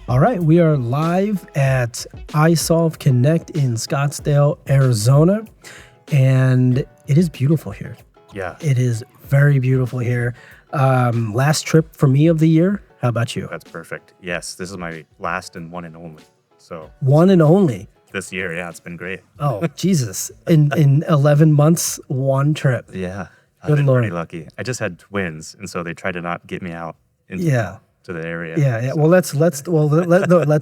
All right, we are live at iSolve Connect in Scottsdale, Arizona, and it is beautiful here. Yeah, It is very beautiful here. Last trip for me of the year. How about you? that's perfect. Yes, this is my last and one and only. So One and only. this year, yeah, it's been great. Oh, Jesus. In 11 months, one trip. Yeah, I've Good been Lord. pretty lucky. I just had twins, and so they tried to not get me out into Yeah. to the area. Yeah. Well, let's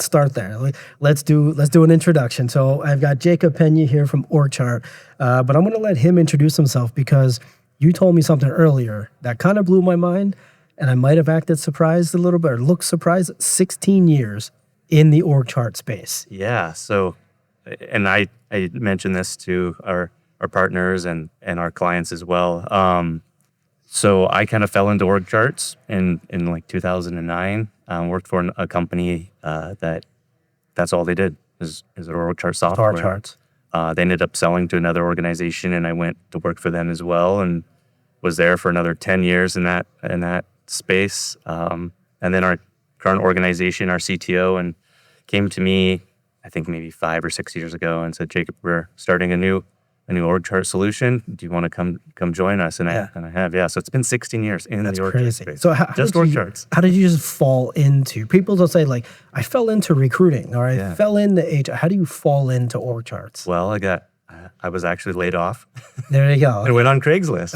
start there. Let's do an introduction. So I've got Jacob Peña here from OrgChart, but I'm going to let him introduce himself because you told me something earlier that kind of blew my mind, and I might have acted surprised a little bit or looked surprised. 16 years in the OrgChart space. Yeah. So, and I mentioned this to our partners and our clients as well. So I kind of fell into org charts in like 2009. Worked for a company that's all they did is org chart software. Star charts. They ended up selling to another organization, and I went to work for them as well, and was there for another 10 years in that space. And then our current organization, our CTO, and came to me, I think maybe 5 or 6 years ago, and said, "Jacob, we're starting a new org chart solution. Do you want to come join us?" And Yeah. I have, yeah. So it's been 16 years in That's the org chart crazy. space. So Just org charts. How did you just fall into? People don't say like I fell into recruiting or I Yeah. fell into HR. How do you fall into org charts? Well, I was actually laid off There you go. and went on Craigslist.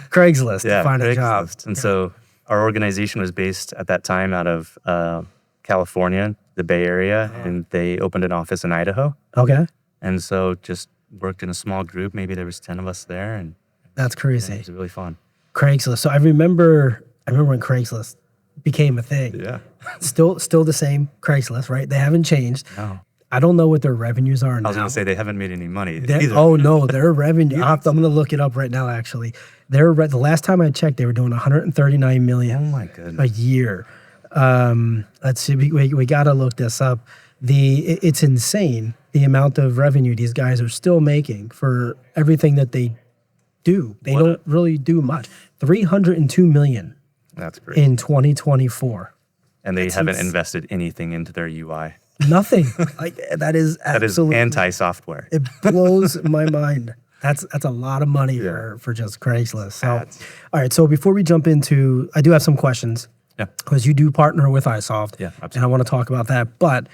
Craigslist to Yeah, find a job. Craigslist. And so our organization was based at that time out of California, the Bay Area, and they opened an office in Idaho. Okay, And so just worked in a small group. Maybe there was 10 of us there, and that's it crazy. was really fun. Craigslist. So I remember when Craigslist became a thing. Yeah. Still the same Craigslist, right? They haven't changed. No. I don't know what their revenues are I now. was going to say they haven't made any money Their- either. oh no, their revenue. I'm going to look it up right now. Actually, the last time I checked, they were doing 139 Oh million my a goodness. year. Let's see. We got to look this up. It's insane the amount of revenue these guys are still making for everything that they do. They don't really do much. 302 million That's great. in 2024. And they haven't invested anything into their UI. Nothing. Like that is That is absolutely anti-software. It blows my mind. That's a lot of money for just Craigslist. So, Ads. all right. So before we jump into, I do have some questions. Yeah. Because you do partner with iSolve. Yeah, And I absolutely. want to talk about that. But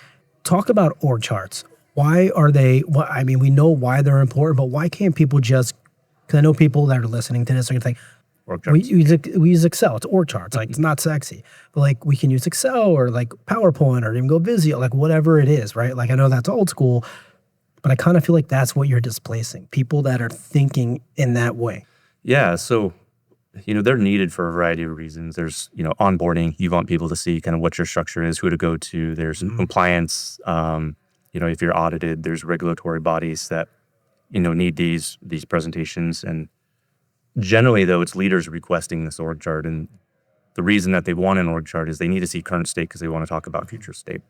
talk about org charts. Why are they? I mean, we know why they're important, but why can't people just? Because I know people that are listening to this are going to think, Org we charts. use Excel. It's org charts. Like it's not sexy, but like we can use Excel or like PowerPoint or even go Visio, like whatever it is, right? Like I know that's old school, but I kind of feel like that's what you're displacing. People that are thinking in that way. Yeah, so they're needed for a variety of reasons. There's onboarding. You want people to see kind of what your structure is, who to go to. There's compliance. If you're audited, there's regulatory bodies that need these presentations. And generally, though, it's leaders requesting this org chart. And the reason that they want an org chart is they need to see current state because they want to talk about future state.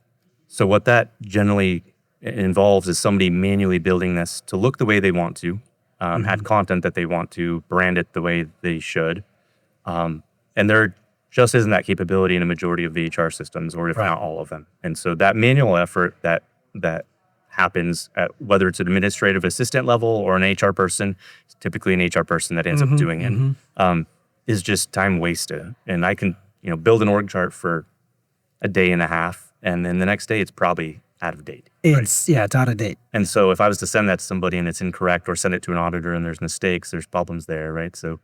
So what that generally involves is somebody manually building this to look the way they want to, add content that they want to, brand it the way they should. And there just isn't that capability in a majority of the HR systems, or if not all of them. And so that manual effort that happens at whether it's an administrative assistant level or an HR person, it's typically an HR person that ends up doing it, is just time wasted. And I can build an org chart for a day and a half, and then the next day it's probably out of date. It's out of date. And so if I was to send that to somebody and it's incorrect, or send it to an auditor and there's mistakes, there's problems there, right? So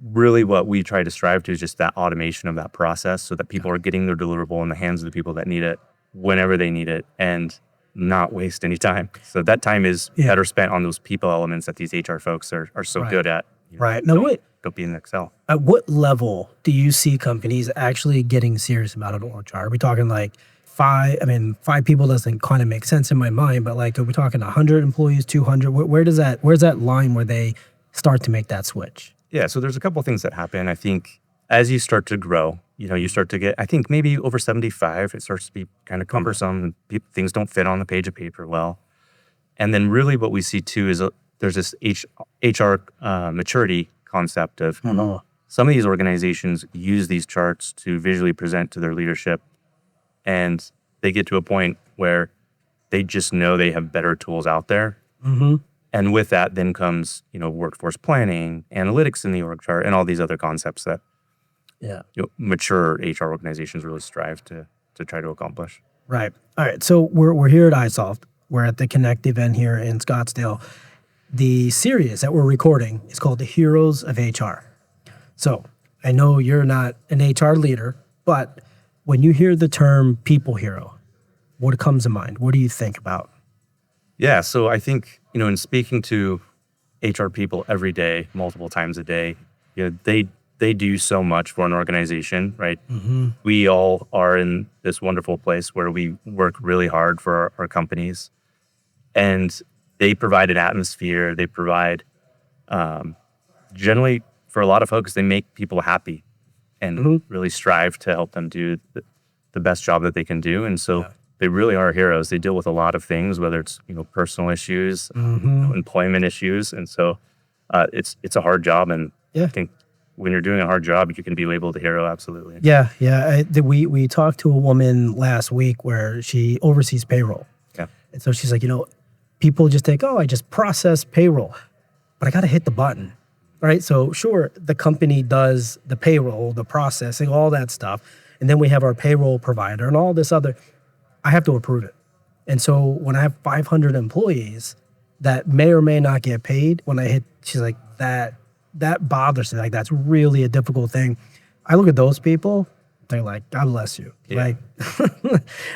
really what we try to strive to is just that automation of that process so that people are getting their deliverable in the hands of the people that need it whenever they need it and not waste any time. So that time is better spent on those people elements that these HR folks are so good at. Right. Now, Don't be in Excel. at what level do you see companies actually getting serious about an org chart? Are we talking like 5? I mean, 5 people doesn't kind of make sense in my mind, but like, are we talking 100 employees, 200? Where's that line where they start to make that switch? Yeah, so there's a couple of things that happen. I think as you start to grow, you start to get, I think maybe over 75, it starts to be kind of cumbersome. Things don't fit on the page of paper well. And then really what we see too is there's this HR maturity concept of some of these organizations use these charts to visually present to their leadership, and they get to a point where they just know they have better tools out there. Mm-hmm. And with that then comes, workforce planning, analytics in the org chart, and all these other concepts that mature HR organizations really strive to try to accomplish. Right. All right. So we're here at iSoft. We're at the Connect event here in Scottsdale. The series that we're recording is called The Heroes of HR. So I know you're not an HR leader, but when you hear the term people hero, what comes to mind? What do you think about? Yeah. So I think, in speaking to HR people every day, multiple times a day, they do so much for an organization, right? Mm-hmm. We all are in this wonderful place where we work really hard for our companies, and they provide an atmosphere. They provide, generally, for a lot of folks, they make people happy and really strive to help them do the best job that they can do. And so they really are heroes. They deal with a lot of things, whether it's, personal issues, employment issues. And so it's a hard job. And I think when you're doing a hard job, you can be labeled a hero. Absolutely. Yeah. Yeah. We talked to a woman last week where she oversees payroll. Yeah. And so she's like, people just think, I just process payroll, but I got to hit the button. Right. So sure, the company does the payroll, the processing, all that stuff. And then we have our payroll provider and all this other. I have to approve it. And so when I have 500 employees that may or may not get paid, when I hit, she's like, that bothers me. Like, that's really a difficult thing. I look at those people, they're like, God bless you. Yeah.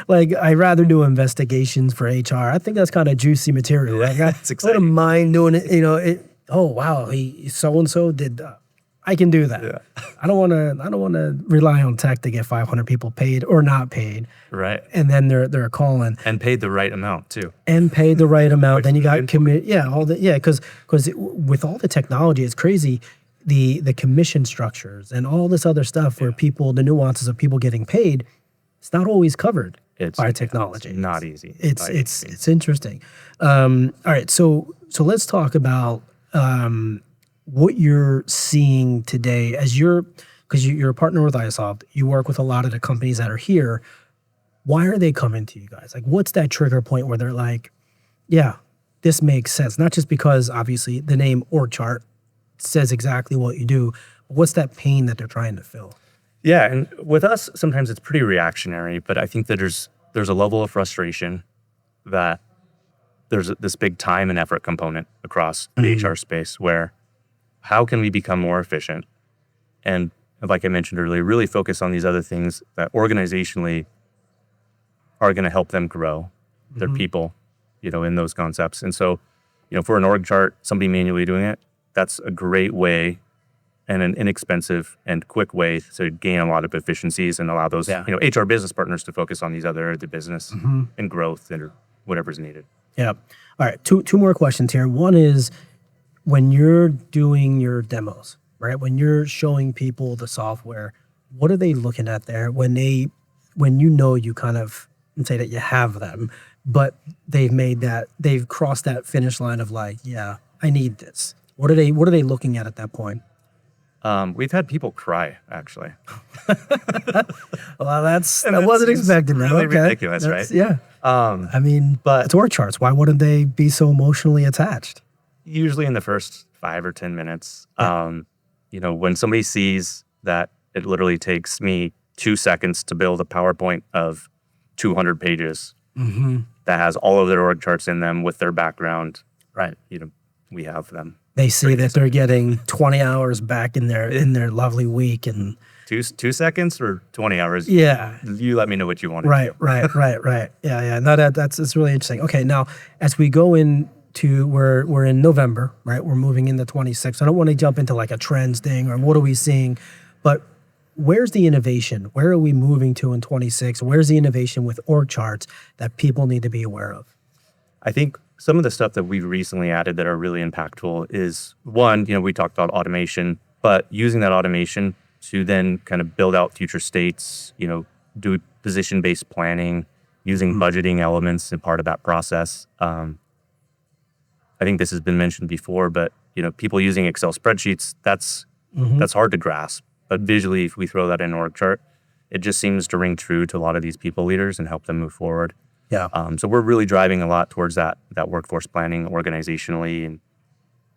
Like I'd rather do investigations for HR. I think that's kind of juicy material. Like, I wouldn't mind doing it, oh wow, he so-and-so did I can do that. Yeah. I don't want to rely on tech to get 500 people paid or not paid. Right. And then they're calling and paid the right amount too. And paid the right amount. Then you got because with all the technology, it's crazy. The commission structures and all this other stuff where the nuances of people getting paid, it's not always covered by technology. It's not easy. It's interesting. All right, so let's talk about what you're seeing today because you're a partner with iSoft. You work with a lot of the companies that are here. Why are they coming to you guys? Like, what's that trigger point where they're like, yeah, this makes sense? Not just because obviously the name org chart says exactly what you do, but what's that pain that they're trying to fill? Yeah, and with us, sometimes it's pretty reactionary, but I think that there's a level of frustration that there's this big time and effort component across the HR space where how can we become more efficient? And like I mentioned earlier, really focus on these other things that organizationally are going to help them grow their people, in those concepts. And so, for an org chart, somebody manually doing it, that's a great way and an inexpensive and quick way to gain a lot of efficiencies and allow those, HR business partners to focus on the business and growth and whatever's needed. Yeah. All right. Two more questions here. One is when you're doing your demos, right? When you're showing people the software, what are they looking at there when you kind of say that you have them, but they've crossed that finish line of like, yeah, I need this. What are they looking at that point? We've had people cry, actually. Well, that wasn't expected, man. Really okay. ridiculous, right? Yeah. But it's org charts. Why wouldn't they be so emotionally attached? Usually in the first 5 or 10 minutes. When somebody sees that it literally takes me 2 seconds to build a PowerPoint of 200 pages that has all of their org charts in them with their background, right? We have them. They see that they're getting 20 hours back in their lovely week, and 2 seconds or 20 hours. Yeah, you let me know what you want. Right. Yeah. No, it's really interesting. Okay, now as we go into we're in November, right? We're moving into 26. I don't want to jump into like a trends thing or what are we seeing, but where's the innovation? Where are we moving to in 26? Where's the innovation with org charts that people need to be aware of? I think some of the stuff that we've recently added that are really impactful is one, we talked about automation, but using that automation to then kind of build out future states, do position-based planning, using budgeting elements as part of that process. I think this has been mentioned before, but people using Excel spreadsheets, that's That's hard to grasp. But visually, if we throw that in an org chart, it just seems to ring true to a lot of these people leaders and help them move forward. Yeah. So we're really driving a lot towards that workforce planning organizationally, and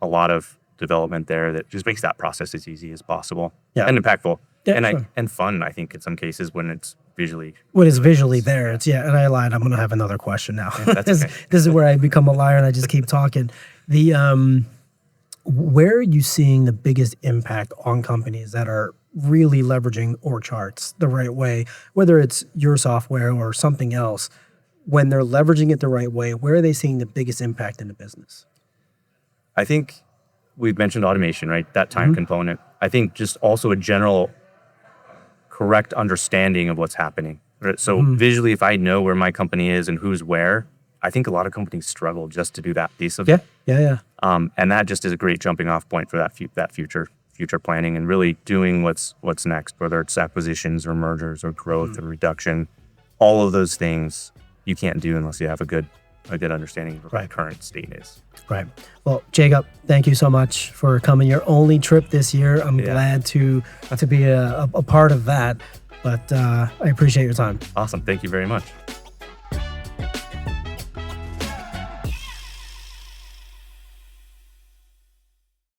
a lot of development there that just makes that process as easy as possible and impactful and fun. I think in some cases when it's visually there, it's and I lied. I'm going to have another question now. That's okay. This is where I become a liar and I just keep talking. Where are you seeing the biggest impact on companies that are really leveraging org charts the right way, whether it's your software or something else? When they're leveraging it the right way, where are they seeing the biggest impact in the business? I think we've mentioned automation, right? That time component. I think just also a general correct understanding of what's happening. Right? So visually, if I know where my company is and who's where, I think a lot of companies struggle just to do that piece of it. Yeah. And that just is a great jumping off point for that future planning and really doing what's next, whether it's acquisitions or mergers or growth or reduction. All of those things you can't do unless you have a good understanding of what the current state is. Right. Well, Jacob, thank you so much for coming. Your only trip this year. I'm glad to be a part of that. But I appreciate your time. Awesome. Thank you very much.